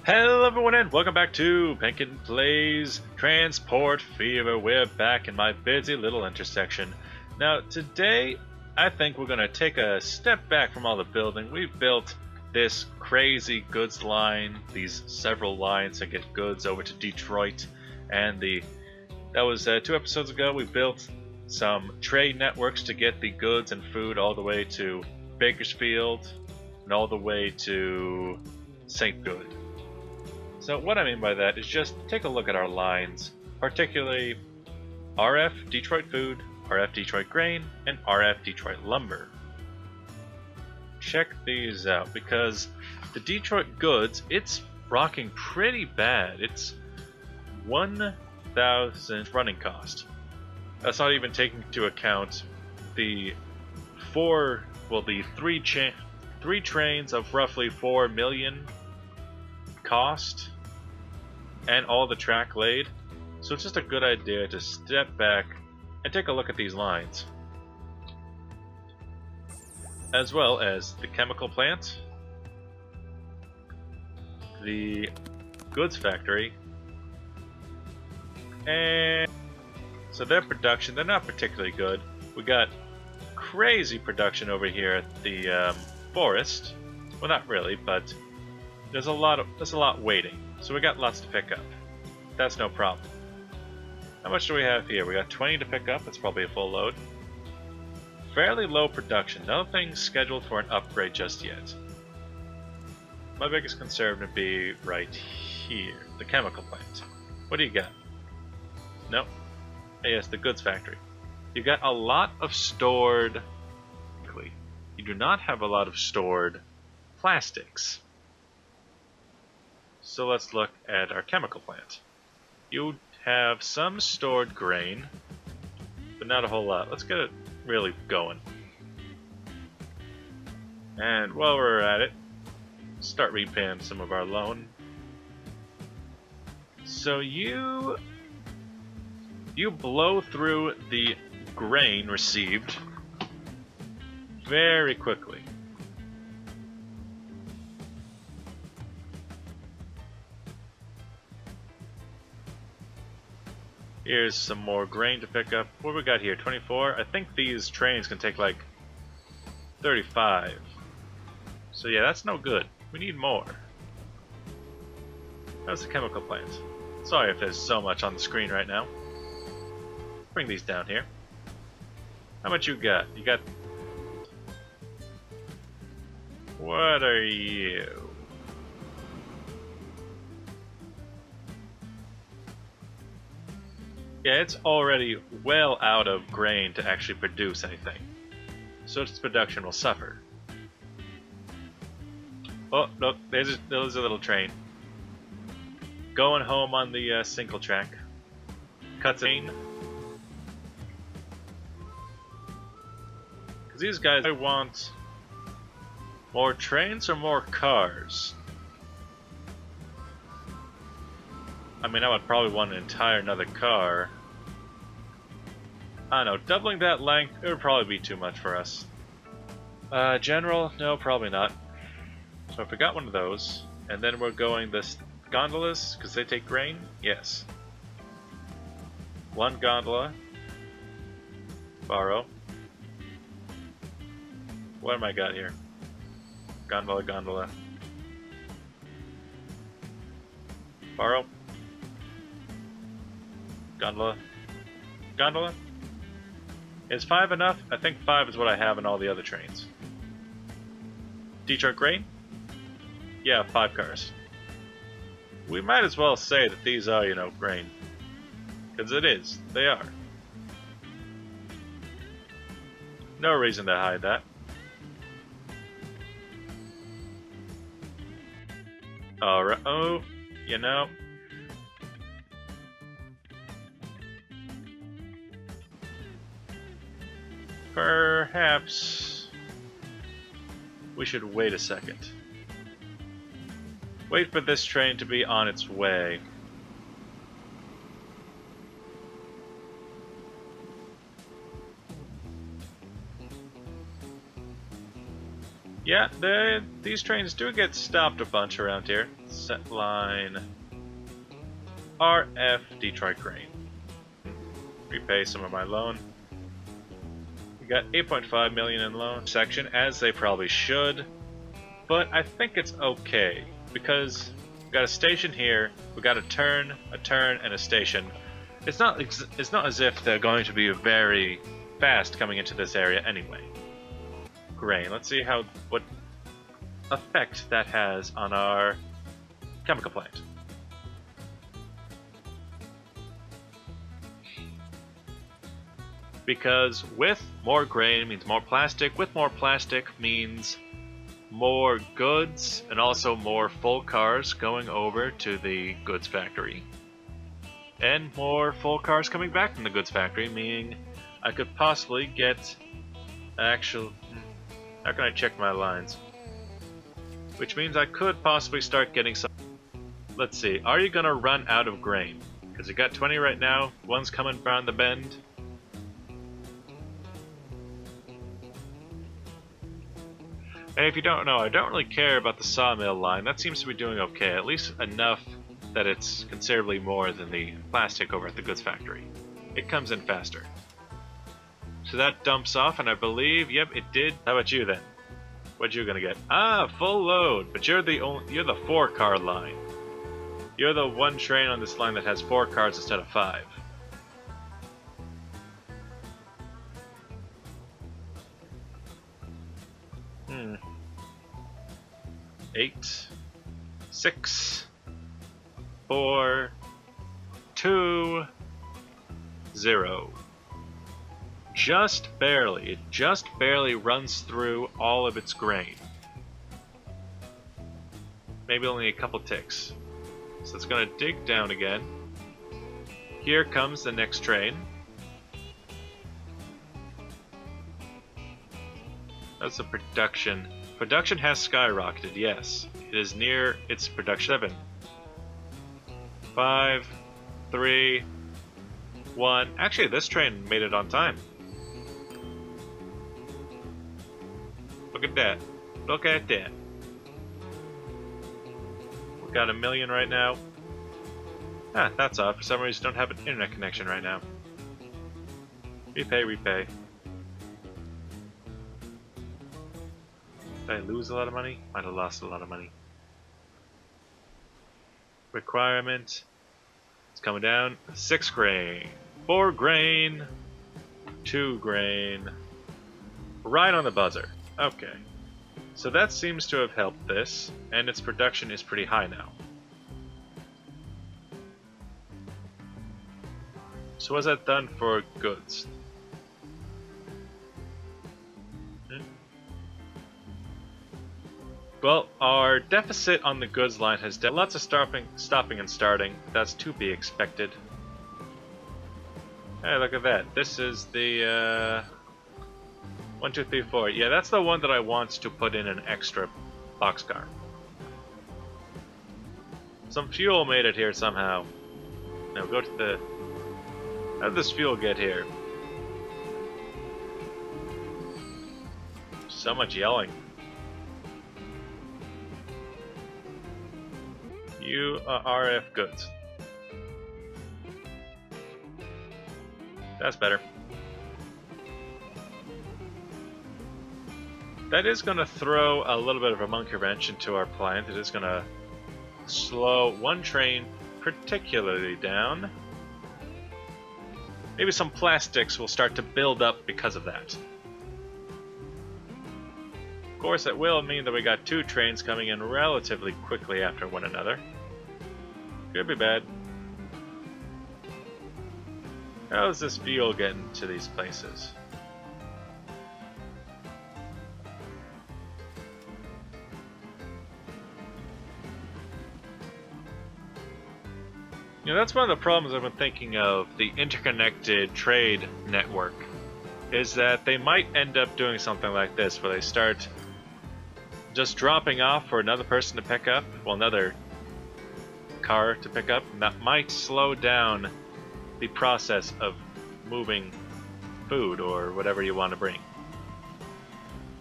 Hello everyone and welcome back to Penkitten Plays Transport Fever. We're back in my busy little intersection. Now today I think we're going to take a step back from all the building. We've built this crazy goods line, these several lines that get goods over to Detroit, and that was 2 episodes ago. We built some trade networks to get the goods and food all the way to Bakersfield and all the way to St. Good. So what I mean by that is just take a look at our lines, particularly RF Detroit Food, RF Detroit Grain, and RF Detroit Lumber. Check these out because the Detroit goods, it's rocking pretty bad. It's 1,000 running cost. That's not even taking into account the three trains of roughly 4 million cost and all the track laid. So it's just a good idea to step back and take a look at these lines, as well as the chemical plant, the goods factory, and so their production, they're not particularly good. We got crazy production over here at the forest. Well, not really, but there's a lot waiting, so we got lots to pick up. That's no problem. How much do we have here? We got 20 to pick up. That's probably a full load. Fairly low production. Nothing scheduled for an upgrade just yet. My biggest concern would be right here, the chemical plant. What do you got? Nope. Yes, the goods factory. You got a lot of stored. You do not have a lot of stored plastics. So let's look at our chemical plant. You have some stored grain, but not a whole lot. Let's get it really going. And while we're at it, start repaying some of our loan. So you blow through the grain received very quickly. Here's some more grain to pick up. What we got here? 24? I think these trains can take like 35. So yeah, that's no good. We need more. How's the chemical plant? Sorry if there's so much on the screen right now. Bring these down here. How much you got? You got... What are you? Yeah, it's already well out of grain to actually produce anything, so its production will suffer. Oh, look, there's a little train. Going home on the single track. Cuts in. Because these guys, I want more trains or more cars? I mean, I would probably want an entire another car. I don't know, doubling that length, it would probably be too much for us. General? No, probably not. So if we got one of those, and then we're going this gondolas, because they take grain? Yes. One gondola. Borrow. What am I got here? Gondola. Borrow. Gondola? Is 5 enough? I think 5 is what I have in all the other trains. Detroit grain? Yeah, 5 cars. We might as well say that these are, grain. Because it is. They are. No reason to hide that. Alright, oh, perhaps we should wait a second. Wait for this train to be on its way. Yeah, these trains do get stopped a bunch around here. Set line RF Detroit Grain. Repay some of my loan. We got 8.5 million in loan section, as they probably should, but I think it's okay because we got a station here, we got a turn, and a station. It's not as if they're going to be very fast coming into this area anyway. Grain. Let's see what effect that has on our chemical plant. Because with more grain means more plastic, with more plastic means more goods, and also more full cars going over to the goods factory. And more full cars coming back from the goods factory, meaning I could possibly get actual... How can I check my lines? Which means I could possibly start getting some... Let's see, are you gonna run out of grain? Because you got 20 right now, one's coming around the bend. And if you don't know, I don't really care about the sawmill line. That seems to be doing okay, at least enough that it's considerably more than the plastic over at the goods factory. It comes in faster. So that dumps off, and I believe, yep, it did. How about you then? What you gonna get? Ah, full load. But you're the 4-car line. You're the one train on this line that has 4 cars instead of 5. 8, 6, 4, 2, 0. Just barely. It just barely runs through all of its grain. Maybe only a couple ticks. So it's going to dig down again. Here comes the next train. That's the production. Production has skyrocketed, yes. It is near its production 7. 5, 3, 1. Actually, this train made it on time. Look at that. Look at that. We got 1 million right now. Ah, that's odd. For some reason, don't have an internet connection right now. Repay, repay. Did I lose a lot of money? Might have lost a lot of money. Requirement. It's coming down. 6 grain. 4 grain. 2 grain. Right on the buzzer. Okay. So that seems to have helped this, and its production is pretty high now. So what's that done for goods? Well, our deficit on the goods line has lots of stopping and starting. That's to be expected. Hey, look at that. This is the 1, 2, 3, 4. Yeah, that's the one that I want to put in an extra boxcar. Some fuel made it here somehow. Now go to the... How did this fuel get here? So much yelling. You are RF goods. That's better. That is going to throw a little bit of a monkey wrench into our plant. It is going to slow one train particularly down. Maybe some plastics will start to build up because of that. Of course, it will mean that we got 2 trains coming in relatively quickly after one another. Could be bad. How does this fuel get into these places? You know, that's one of the problems I've been thinking of the interconnected trade network, is that they might end up doing something like this, where they start just dropping off for another person to pick up, well, another car to pick up, and that might slow down the process of moving food or whatever you want to bring.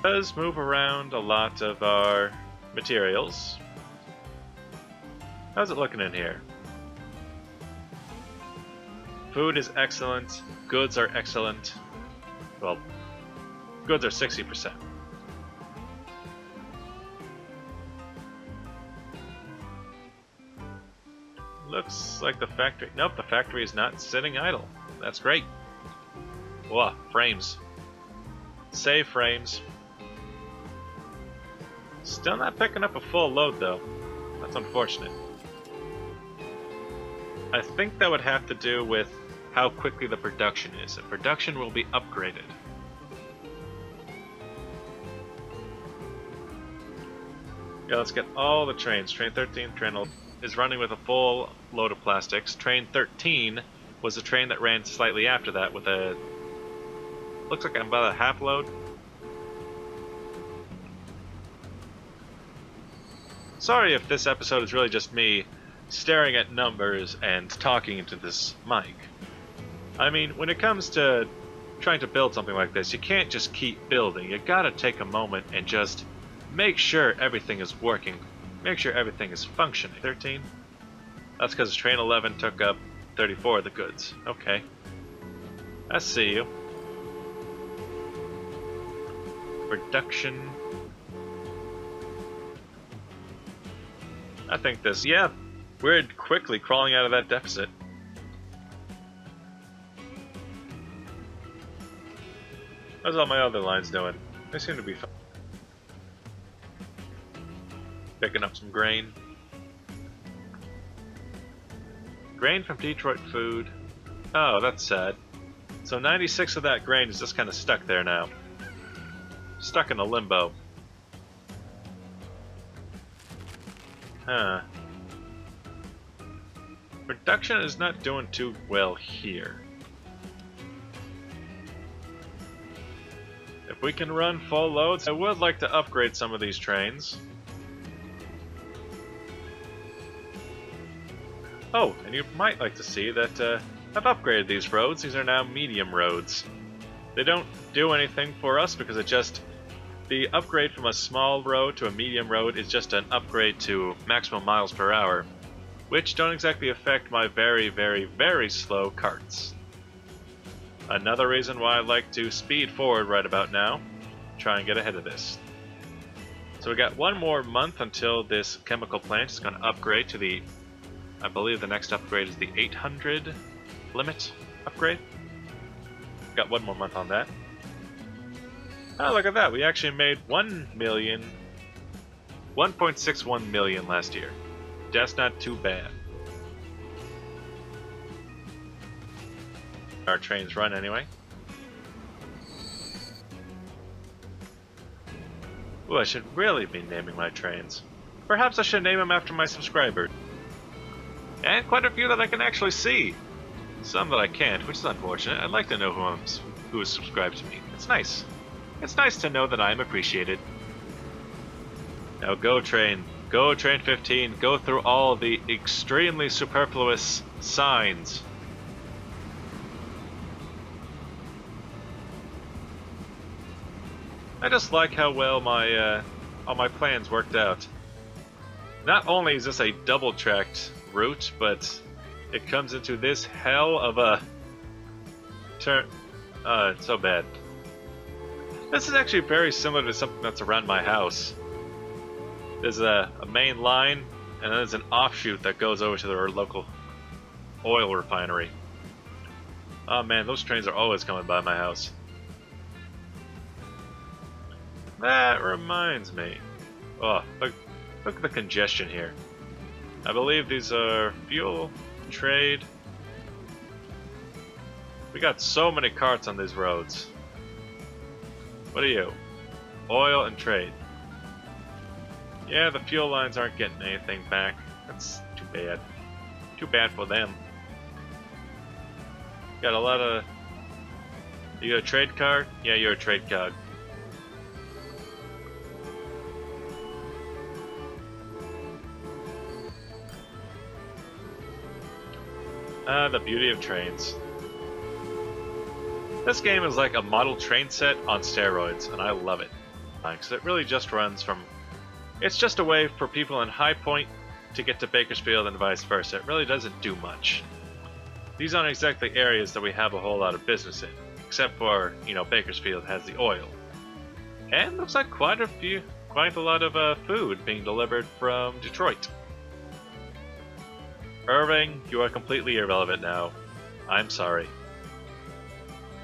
Does move around a lot of our materials. How's it looking in here? Food is excellent. Goods are excellent. Well, goods are 60%. Looks like the factory... Nope, the factory is not sitting idle. That's great. Whoa, frames. Save frames. Still not picking up a full load, though. That's unfortunate. I think that would have to do with how quickly the production is. The production will be upgraded. Yeah, let's get all the trains. Train 13, train 11 is running with a full load of plastics. Train 13 was the train that ran slightly after that with a... looks like about a half load. Sorry if this episode is really just me staring at numbers and talking into this mic. I mean, when it comes to trying to build something like this, you can't just keep building. You gotta take a moment and just make sure everything is working. Make sure everything is functioning. 13? That's because train 11 took up 34 of the goods. Okay. I see you. Production. I think this... yeah, we're quickly crawling out of that deficit. How's all my other lines doing? They seem to be fine. Picking up some grain. Grain from Detroit Food. Oh, that's sad. So 96 of that grain is just kind of stuck there now. Stuck in a limbo. Huh. Production is not doing too well here. If we can run full loads, I would like to upgrade some of these trains. Oh, and you might like to see that I've upgraded these roads. These are now medium roads. They don't do anything for us because it just... the upgrade from a small road to a medium road is just an upgrade to maximum miles per hour, which don't exactly affect my very, very, very slow carts. Another reason why I like to speed forward right about now, try and get ahead of this. So we got one more month until this chemical plant is going to upgrade to the... I believe the next upgrade is the 800 limit upgrade. Got one more month on that. Oh, look at that. We actually made 1.61 million last year. That's not too bad. Our trains run anyway. Ooh, I should really be naming my trains. Perhaps I should name them after my subscribers. And quite a few that I can actually see. Some that I can't, which is unfortunate. I'd like to know who is subscribed to me. It's nice. It's nice to know that I'm appreciated. Now go train 15, go through all the extremely superfluous signs. I just like how well all my plans worked out. Not only is this a double-tracked route, but it comes into this hell of a turn. It's so bad. This is actually very similar to something that's around my house. There's a main line, and then there's an offshoot that goes over to their local oil refinery. Oh man, those trains are always coming by my house. That reminds me. Oh, look at the congestion here. I believe these are fuel, trade. We got so many carts on these roads. What are you? Oil and trade. Yeah, the fuel lines aren't getting anything back. That's too bad. Too bad for them. Got a lot of... You got a trade card? Yeah, you're a trade card. The beauty of trains. This game is like a model train set on steroids, and I love it. because it really just runs from... It's just a way for people in High Point to get to Bakersfield and vice versa. It really doesn't do much. These aren't exactly areas that we have a whole lot of business in, except for, you know, Bakersfield has the oil. And looks like quite a lot of food being delivered from Detroit. Irving, you are completely irrelevant now. I'm sorry.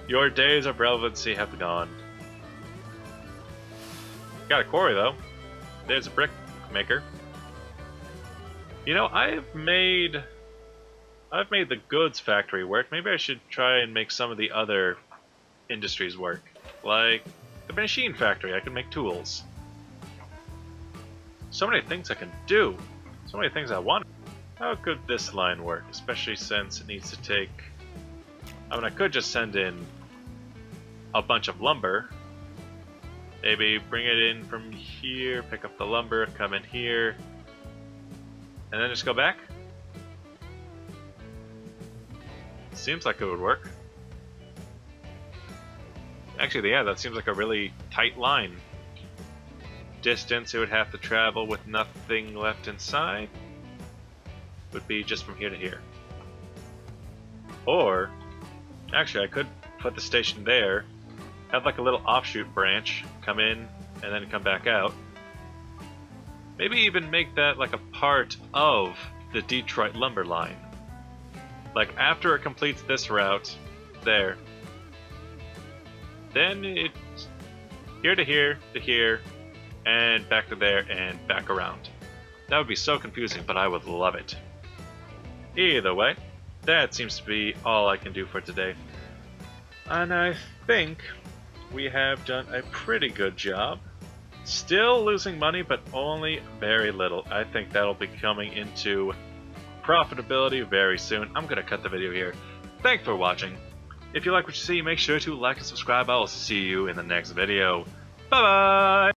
Your days of relevancy have gone. Got a quarry though. There's a brick maker. You know, I've made the goods factory work. Maybe I should try and make some of the other industries work. Like the machine factory, I can make tools. So many things I can do. So many things I want. How could this line work? Especially since it needs to take... I mean, I could just send in a bunch of lumber. Maybe bring it in from here, pick up the lumber, come in here, and then just go back? Seems like it would work. Actually, yeah, that seems like a really tight line. Distance it would have to travel with nothing left inside would be just from here to here. Or, actually, I could put the station there, have like a little offshoot branch, come in, and then come back out. Maybe even make that like a part of the Detroit lumber line. Like after it completes this route, there, then it's here to here to here, and back to there and back around. That would be so confusing, but I would love it. Either way, that seems to be all I can do for today. And I think we have done a pretty good job. Still losing money, but only very little. I think that'll be coming into profitability very soon. I'm going to cut the video here. Thanks for watching. If you like what you see, make sure to like and subscribe. I will see you in the next video. Bye-bye!